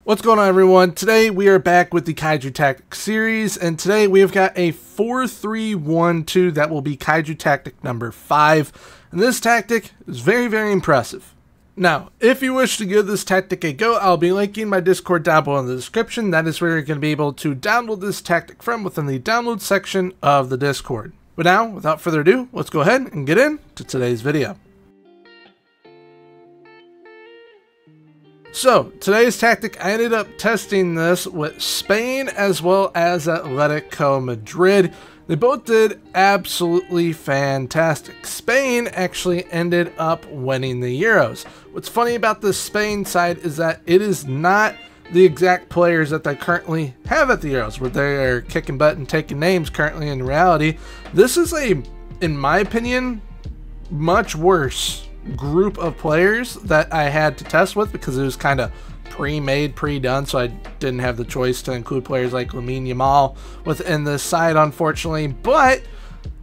What's going on, everyone? Today we are back with the Kaiju Tactic series, and today we have got a 4-3-1-2 that will be Kaiju Tactic number 5, and this tactic is very impressive. Now, if you wish to give this tactic a go, I'll be linking my Discord down below in the description. That is where you're going to be able to download this tactic from within the download section of the Discord. But now, without further ado, let's go ahead and get into today's video. So, today's tactic, I ended up testing this with Spain as well as Atletico Madrid. They both did absolutely fantastic. Spain actually ended up winning the Euros. What's funny about the Spain side is that it is not the exact players that they currently have at the Euros, where they are kicking butt and taking names currently in reality. This is a, in my opinion, much worse group of players that I had to test with because it was kind of pre-made, pre-done, so I didn't have the choice to include players like Lamine Yamal within this side, unfortunately, but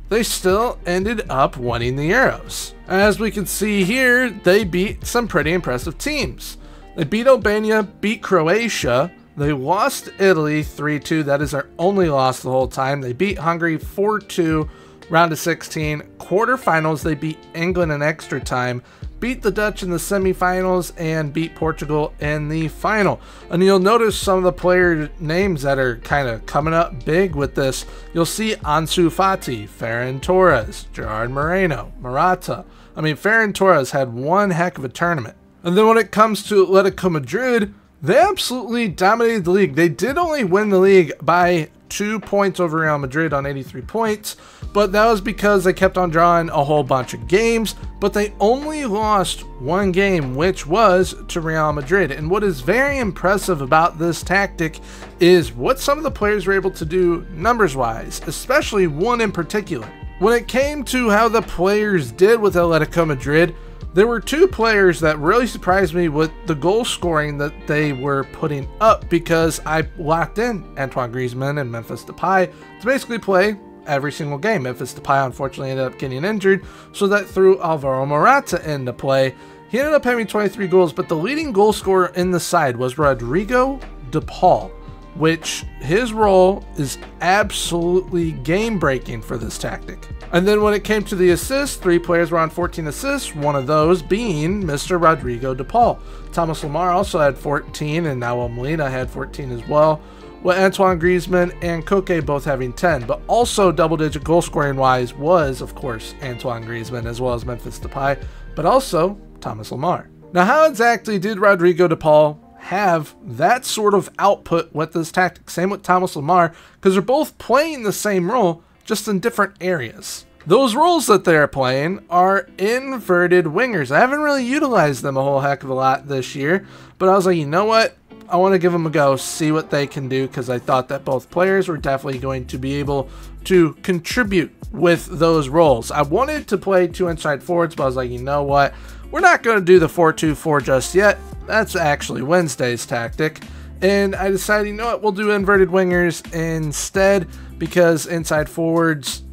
they still ended up winning the Euros. As we can see here, they beat some pretty impressive teams. They beat Albania, beat Croatia, they lost Italy 3-2, that is their only loss the whole time. They beat Hungary 4-2, round of 16. Quarterfinals, they beat England in extra time, beat the Dutch in the semifinals, and beat Portugal in the final. And you'll notice some of the player names that are kind of coming up big with this. You'll see Ansu Fati, Ferran Torres, Gerard Moreno, Morata. I mean, Ferran Torres had one heck of a tournament. And then when it comes to Atletico Madrid, they absolutely dominated the league. They did only win the league by 2 points over Real Madrid on 83 points, but that was because they kept on drawing a whole bunch of games, but they only lost one game, which was to Real Madrid. And what is very impressive about this tactic is what some of the players were able to do numbers-wise, especially one in particular. When it came to how the players did with Atletico Madrid, there were two players that really surprised me with the goal scoring that they were putting up, because I locked in Antoine Griezmann and Memphis Depay to basically play every single game. Memphis Depay unfortunately ended up getting injured, so that threw Alvaro Morata into play. He ended up having 23 goals, but the leading goal scorer in the side was Rodrigo de Paul, which his role is absolutely game-breaking for this tactic. And then when it came to the assists, 3 players were on 14 assists, one of those being Mr. Rodrigo de Paul. Thomas Lemar also had 14, and Nahuel Molina had 14 as well, with Antoine Griezmann and Koke both having 10. But also double-digit goal-scoring wise was, of course, Antoine Griezmann as well as Memphis Depay, but also Thomas Lemar. Now, how exactly did Rodrigo de Paul have that sort of output with this tactic? Same with Thomas Lemar, because they're both playing the same role, just in different areas. Those roles that they're playing are inverted wingers. I haven't really utilized them a whole heck of a lot this year, but I was like, you know what? I want to give them a go, see what they can do, because I thought that both players were definitely going to be able to contribute with those roles. I wanted to play 2 inside forwards, but I was like, you know what? We're not going to do the 4-2-4 just yet. That's actually Wednesday's tactic. And I decided, you know what, we'll do inverted wingers instead, because inside forwards,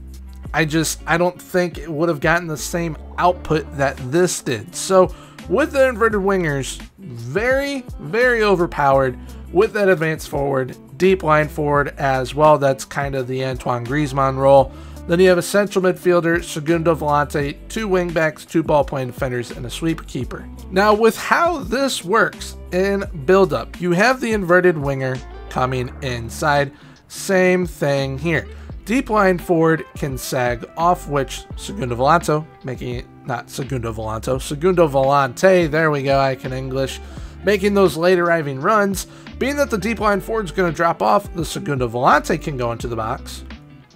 I don't think it would have gotten the same output that this did. So with the inverted wingers, very overpowered with that advanced forward, deep line forward as well. That's kind of the Antoine Griezmann role. Then you have a central midfielder, segundo volante, 2 wingbacks, 2 ball-playing defenders, and a sweeper keeper. Now, with how this works in build-up, you have the inverted winger coming inside. Same thing here. Deep line forward can sag off, which segundo volante, making it not segundo volante, there we go, I can English, making those late arriving runs. Being that the deep line forward is going to drop off, the segundo volante can go into the box,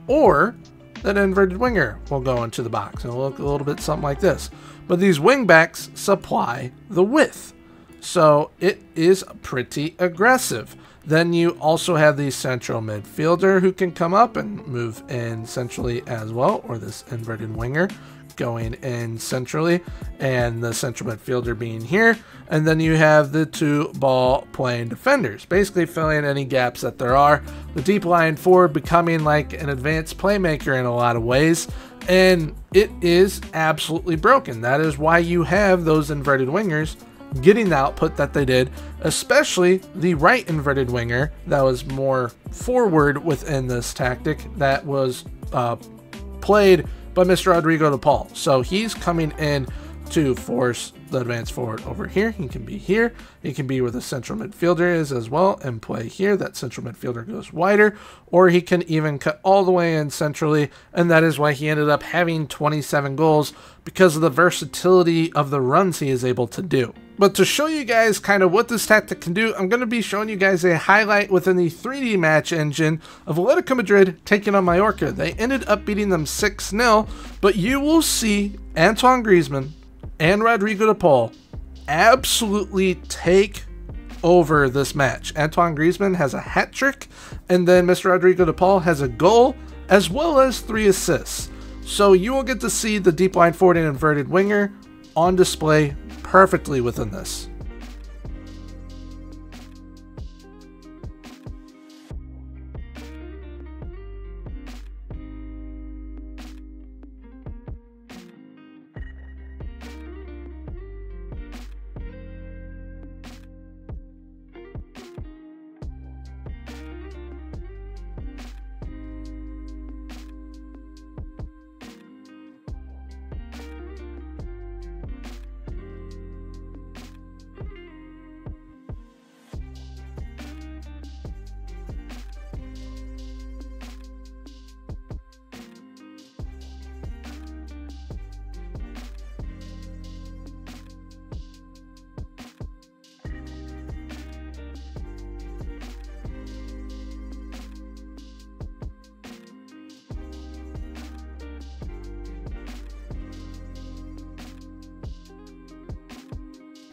or that inverted winger will go into the box. It'll look a little bit something like this. But these wingbacks supply the width, so it is pretty aggressive. Then you also have the central midfielder who can come up and move in centrally as well, or this inverted winger going in centrally, and the central midfielder being here. And then you have the 2 ball playing defenders, basically filling any gaps that there are. The deep line forward becoming like an advanced playmaker in a lot of ways, and it is absolutely broken. That is why you have those inverted wingers getting the output that they did, especially the right inverted winger that was more forward within this tactic that was played by Mr. Rodrigo de Paul. So he's coming in to force the advance forward over here. He can be here. He can be where the central midfielder is as well and play here. That central midfielder goes wider, or he can even cut all the way in centrally, and that is why he ended up having 27 goals, because of the versatility of the runs he is able to do. But to show you guys kind of what this tactic can do, I'm going to be showing you guys a highlight within the 3D match engine of Atletico Madrid taking on Mallorca. They ended up beating them 6-0, but you will see Antoine Griezmann and Rodrigo de Paul absolutely take over this match. Antoine Griezmann has a hat trick, and then Mr. Rodrigo de Paul has a goal as well as 3 assists. So you will get to see the deep line forward and inverted winger on display perfectly within this.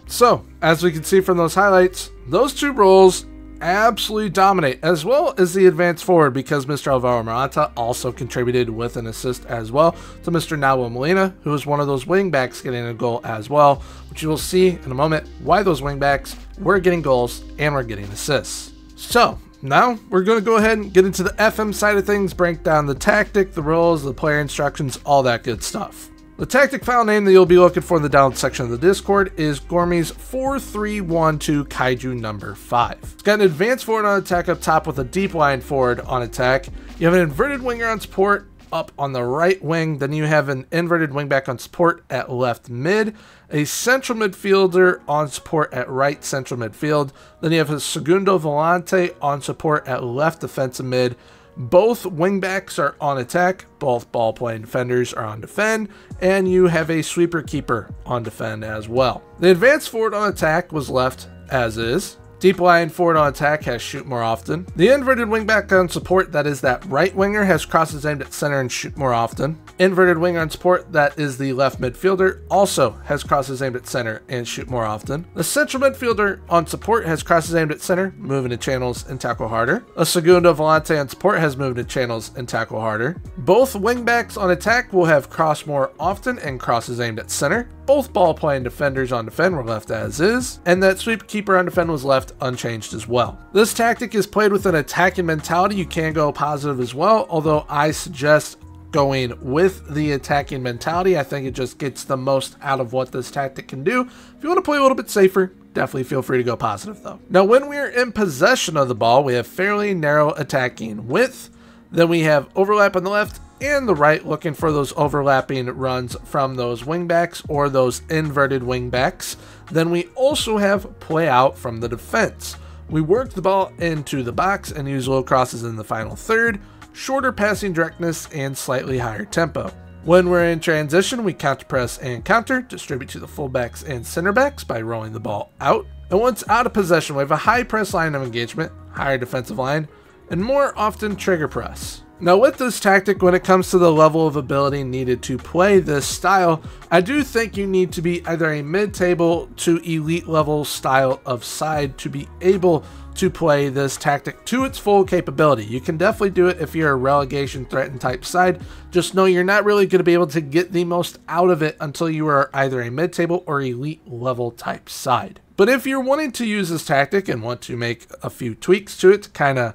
So, as we can see from those highlights, those 2 roles absolutely dominate, as well as the advance forward, because Mr. Alvaro Morata also contributed with an assist as well to Mr. Nahuel Molina, who was one of those wingbacks getting a goal as well, which you will see in a moment why those wingbacks were getting goals and were getting assists. So, now we're going to go ahead and get into the FM side of things, break down the tactic, the roles, the player instructions, all that good stuff. The tactic file name that you'll be looking for in the download section of the Discord is Gormy's 4312 Kaiju No.5. It's got an advanced forward on attack up top with a deep line forward on attack. You have an inverted winger on support up on the right wing. Then you have an inverted wingback on support at left mid, a central midfielder on support at right central midfield. Then you have a segundo volante on support at left defensive mid. Both wingbacks are on attack, both ball-playing defenders are on defend, and you have a sweeper keeper on defend as well. The advanced forward on attack was left as is. Deep line forward on attack has shoot more often. The inverted wingback on support, that is that right winger, has crosses aimed at center and shoot more often. Inverted winger on support, that is the left midfielder, also has crosses aimed at center and shoot more often. The central midfielder on support has crosses aimed at center, move into channels and tackle harder. A segundo volante on support has moved into channels and tackle harder. Both wingbacks on attack will have cross more often and crosses aimed at center. Both ball-playing defenders on defend were left as is, and that sweep keeper on defend was left unchanged as well. This tactic is played with an attacking mentality. You can go positive as well, although I suggest going with the attacking mentality. I think it just gets the most out of what this tactic can do. If you want to play a little bit safer, definitely feel free to go positive though. Now, when we are in possession of the ball, we have fairly narrow attacking width. Then we have overlap on the left and the right, looking for those overlapping runs from those wingbacks or those inverted wingbacks. Then we also have play out from the defense. We work the ball into the box and use low crosses in the final third, shorter passing directness, and slightly higher tempo. When we're in transition, we counter press and counter, distribute to the fullbacks and center backs by rolling the ball out. And once out of possession, we have a high press line of engagement, higher defensive line, and more often trigger press. Now, with this tactic, when it comes to the level of ability needed to play this style, I do think you need to be either a mid-table to elite level style of side to be able to play this tactic to its full capability. You can definitely do it if you're a relegation threatened type side. Just know you're not really going to be able to get the most out of it until you are either a mid-table or elite level type side. But if you're wanting to use this tactic and want to make a few tweaks to it to kind of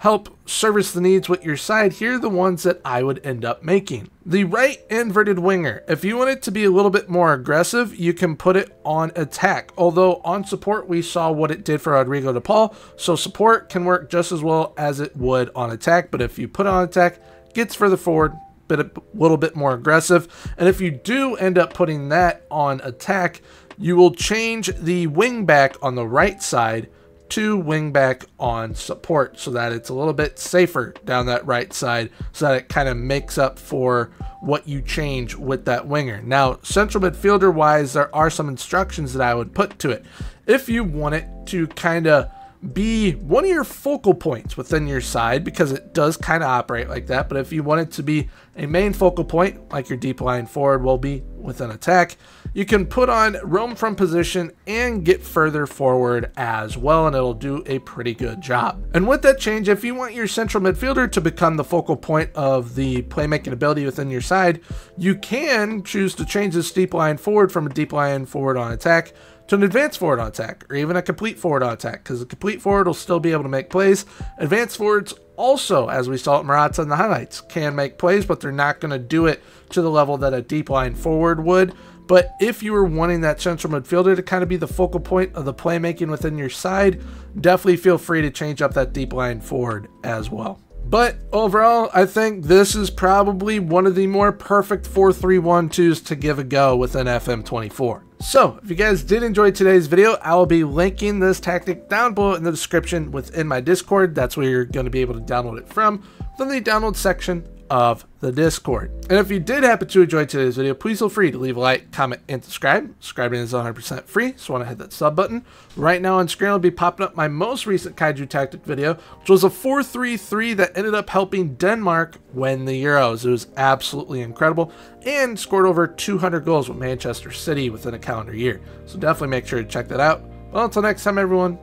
help service the needs with your side, here are the ones that I would end up making. The right inverted winger. If you want it to be a little bit more aggressive, you can put it on attack. Although on support, we saw what it did for Rodrigo de Paul, so support can work just as well as it would on attack. But if you put it on attack, it gets further forward, but a little bit more aggressive. And if you do end up putting that on attack, you will change the wing back on the right side to wing back on support, so that it's a little bit safer down that right side, so that it kind of makes up for what you change with that winger. Now, central midfielder wise, there are some instructions that I would put to it. If you want it to kind of be one of your focal points within your side, because it does kind of operate like that, but if you want it to be a main focal point, like your deep line forward will be within attack, you can put on roam from position and get further forward as well, and it'll do a pretty good job. And with that change, if you want your central midfielder to become the focal point of the playmaking ability within your side, you can choose to change this deep line forward from a deep line forward on attack to an advanced forward on attack, or even a complete forward on attack, because the complete forward will still be able to make plays. Advanced forwards also, as we saw at Morata in the highlights, can make plays, but they're not going to do it to the level that a deep line forward would. But if you were wanting that central midfielder to kind of be the focal point of the playmaking within your side, definitely feel free to change up that deep line forward as well. But overall, I think this is probably one of the more perfect 4-3-1-2s to give a go within FM24. So, if you guys did enjoy today's video, I will be linking this tactic down below in the description within my Discord. That's where you're going to be able to download it from, within the download section of the Discord. And if you did happen to enjoy today's video, please feel free to leave a like, comment, and subscribe. Subscribing is 100% free, so want to hit that sub button. Right now on screen, I'll be popping up my most recent Kaiju tactic video, which was a 4-3-3 that ended up helping Denmark win the Euros. It was absolutely incredible, and scored over 200 goals with Manchester City within a calendar year. So definitely make sure to check that out. Well, until next time, everyone,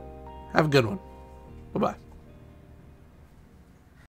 have a good one. Bye-bye.